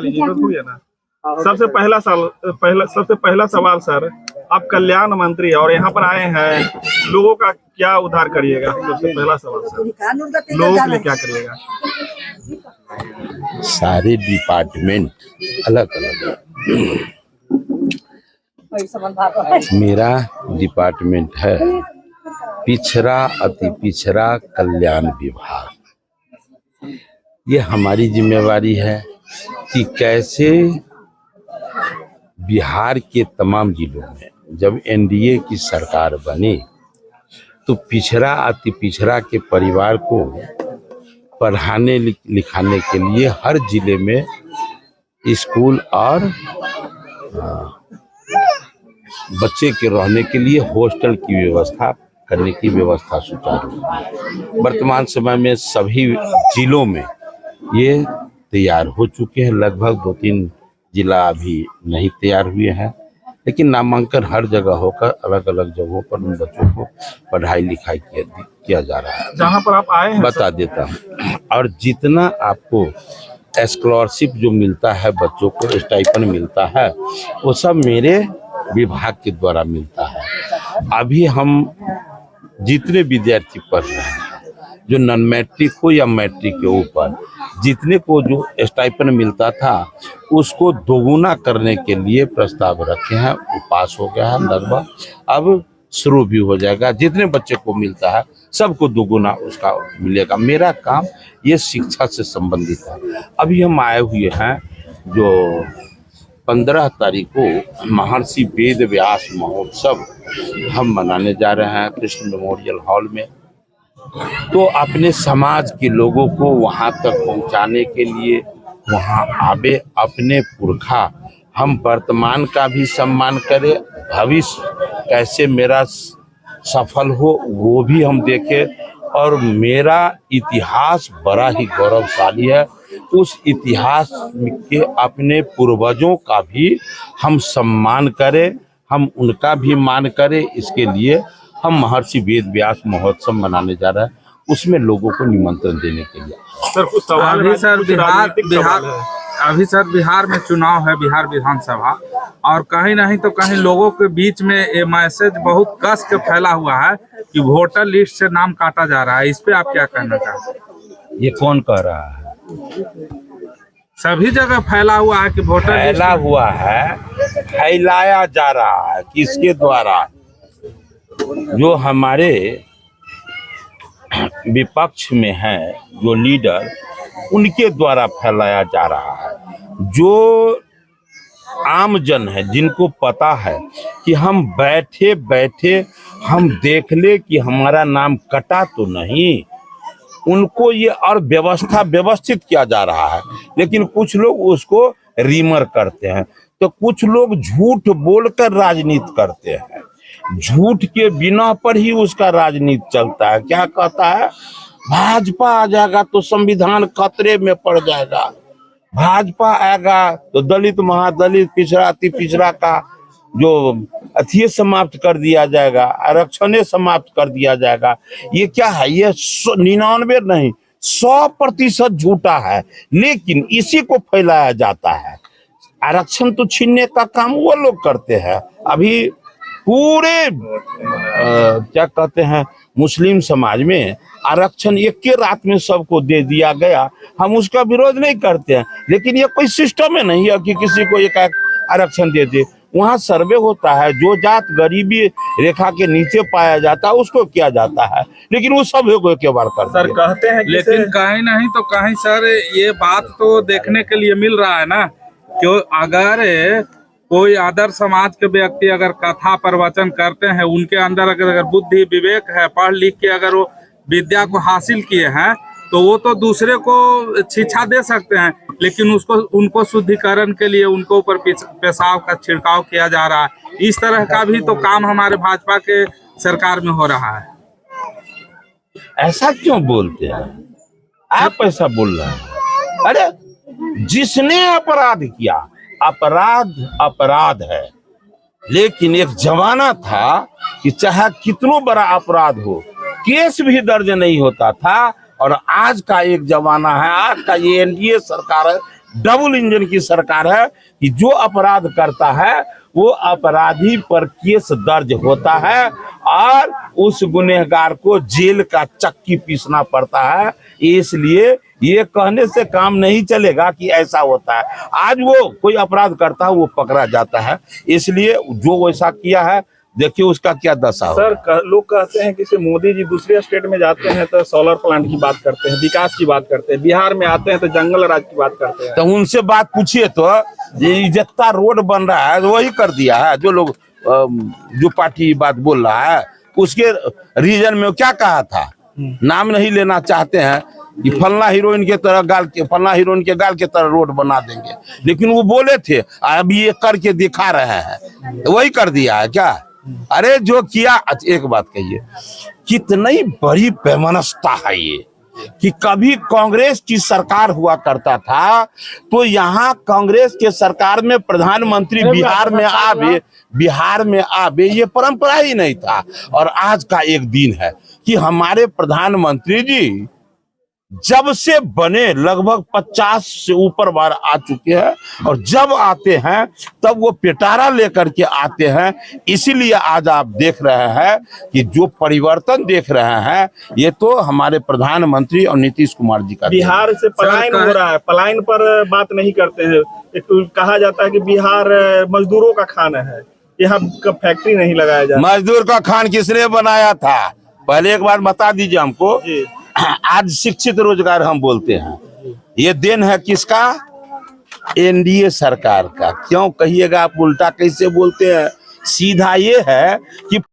लीजिए तो थोड़ी है ना। सबसे पहला सवाल सर, आप कल्याण मंत्री है और यहाँ पर आए हैं, लोगों का क्या उद्धार करिएगा? सबसे पहला सवाल सर, लोगों के लिए क्या करिएगा? सारे डिपार्टमेंट अलग अलग है। मेरा डिपार्टमेंट है पिछड़ा अति पिछड़ा कल्याण विभाग। ये हमारी जिम्मेवारी है कि कैसे बिहार के तमाम जिलों में जब एनडीए की सरकार बनी तो पिछड़ा अति पिछड़ा के परिवार को पढ़ाने लिखाने के लिए हर जिले में स्कूल और बच्चे के रहने के लिए हॉस्टल की व्यवस्था करने की व्यवस्था सुचारू। वर्तमान समय में सभी जिलों में ये तैयार हो चुके हैं। लगभग 2-3 जिला अभी नहीं तैयार हुए हैं, लेकिन नामांकन हर जगह होकर अलग अलग जगहों पर उन बच्चों को पढ़ाई लिखाई किया जा रहा है। जहाँ पर आप आए हैं बता देता हूँ। और जितना आपको स्कॉलरशिप जो मिलता है, बच्चों को स्टाइपेंड मिलता है, वो सब मेरे विभाग के द्वारा मिलता है। अभी हम जितने विद्यार्थी पढ़ रहे हैं, जो नॉन मैट्रिक हो या मैट्रिक के ऊपर, जितने को जो स्टाइपेंड मिलता था उसको दोगुना करने के लिए प्रस्ताव रखे हैं। वो पास हो गया है लगभग, अब शुरू भी हो जाएगा। जितने बच्चे को मिलता है सबको दोगुना उसका मिलेगा। मेरा काम ये शिक्षा से संबंधित है। अभी हम आए हुए हैं जो 15 तारीख को महर्षि वेद व्यास महोत्सव हम मनाने जा रहे हैं कृष्ण मेमोरियल हॉल में। तो अपने समाज के लोगों को वहाँ तक पहुँचाने के लिए वहाँ आवे, अपने पुरखा, हम वर्तमान का भी सम्मान करें, भविष्य कैसे मेरा सफल हो वो भी हम देखें। और मेरा इतिहास बड़ा ही गौरवशाली है, उस इतिहास के अपने पूर्वजों का भी हम सम्मान करें, हम उनका भी मान करें। इसके लिए हम महर्षि वेद व्यास महोत्सव मनाने जा रहे हैं, उसमें लोगों को निमंत्रण देने के लिए। सर कुछ सवाल अभी सर बिहार में चुनाव है, बिहार विधानसभा, और कहीं नहीं तो कहीं लोगों के बीच में ये मैसेज बहुत कस के फैला हुआ है कि वोटर लिस्ट से नाम काटा जा रहा है। इस पे आप क्या कहना चाहते हैं? ये कौन कह रहा है? सभी जगह फैला हुआ है कि वोटर फैला हुआ है, फैलाया जा रहा है। किसके द्वारा? जो हमारे विपक्ष में है जो लीडर, उनके द्वारा फैलाया जा रहा है। जो आम जन है, जिनको पता है कि हम बैठे बैठे हम देख ले कि हमारा नाम कटा तो नहीं, उनको ये और व्यवस्थित किया जा रहा है। लेकिन कुछ लोग उसको रीमर करते हैं, तो कुछ लोग झूठ बोलकर राजनीति करते हैं। झूठ के बिना पर ही उसका राजनीति चलता है। क्या कहता है? भाजपा आ जाएगा तो संविधान खतरे में पड़ जाएगा, भाजपा आएगा तो दलित महादलित पिछड़ा अति पिछड़ा का जो अथिये समाप्त कर दिया जाएगा, आरक्षण समाप्त कर दिया जाएगा। ये क्या है? ये 99 नहीं 100% झूठा है, लेकिन इसी को फैलाया जाता है। आरक्षण तो छीनने का काम वो लोग करते हैं। अभी पूरे क्या कहते हैं मुस्लिम समाज में आरक्षण एक के रात में सबको दे दिया गया। हम उसका विरोध नहीं करते हैं, लेकिन ये कोई सिस्टम है नहीं है कि किसी को एक आरक्षण दे दे। वहाँ सर्वे होता है, जो जात गरीबी रेखा के नीचे पाया जाता है उसको किया जाता है, लेकिन वो सब को एक बार करते सर कहते हैं। लेकिन कहीं नहीं तो कहीं सर ये बात तो देखने के लिए मिल रहा है ना, क्यों अगर कोई आदर समाज के व्यक्ति अगर कथा प्रवचन करते हैं, उनके अंदर अगर बुद्धि विवेक है, पढ़ लिख के अगर वो विद्या को हासिल किए हैं, तो वो तो दूसरे को शिक्षा दे सकते हैं। लेकिन उनको शुद्धिकरण के लिए उनको ऊपर पेशाब का छिड़काव किया जा रहा है। इस तरह का भी तो काम हमारे भाजपा के सरकार में हो रहा है। ऐसा क्यों बोलते हैं आप? ऐसा बोल रहे हैं? अरे जिसने अपराध किया, अपराध अपराध है। लेकिन एक जमाना था कि चाहे कितना बड़ा अपराध हो, केस भी दर्ज नहीं होता था। और आज का एक जमाना है, आज का ये एनडीए सरकार है, डबल इंजन की सरकार है कि जो अपराध करता है वो अपराधी पर केस दर्ज होता है और उस गुनहगार को जेल का चक्की पीसना पड़ता है। इसलिए ये कहने से काम नहीं चलेगा कि ऐसा होता है। आज वो कोई अपराध करता है वो पकड़ा जाता है, इसलिए जो वैसा किया है देखिए उसका क्या दशा हो। सर लोग कहते हैं कि से मोदी जी दूसरे स्टेट में जाते हैं तो सोलर प्लांट की बात करते हैं, विकास की बात करते हैं, बिहार में आते हैं तो जंगल राज की बात करते हैं। तो उनसे बात पूछिए तो ये जितना रोड बन रहा है वही कर दिया है। जो लोग जो पार्टी बात बोल रहा है उसके रीजन में क्या कहा था, नाम नहीं लेना चाहते हैं कि फलना हीरोइन के तरह फलना हीरोइन के गाल के तरह रोड बना देंगे, लेकिन वो बोले थे अभी ये करके दिखा रहे हैं, वही कर दिया है क्या। अरे जो किया, एक बात कहिए कितनी बड़ी बेमनस्ता है ये कि कभी कांग्रेस की सरकार हुआ करता था तो यहाँ कांग्रेस के सरकार में प्रधानमंत्री बिहार में आवे ये परंपरा ही नहीं था। और आज का एक दिन है कि हमारे प्रधानमंत्री जी जब से बने लगभग 50 से ऊपर बार आ चुके हैं और जब आते हैं तब वो पिटारा लेकर के आते हैं। इसीलिए आज आप देख रहे हैं कि जो परिवर्तन देख रहे हैं ये तो हमारे प्रधानमंत्री और नीतीश कुमार जी का। बिहार से पलायन हो रहा है, पलायन पर बात नहीं करते हैं। एक कहा जाता है कि बिहार मजदूरों का खाना है, यहाँ फैक्ट्री नहीं लगाया जाता। मजदूर का खान किसने बनाया था, पहले एक बार बता दीजिए हमको। आज शिक्षित रोजगार हम बोलते हैं, ये देन है किसका, एनडीए सरकार का। क्यों कहिएगा आप, उल्टा कैसे बोलते हैं। सीधा ये है कि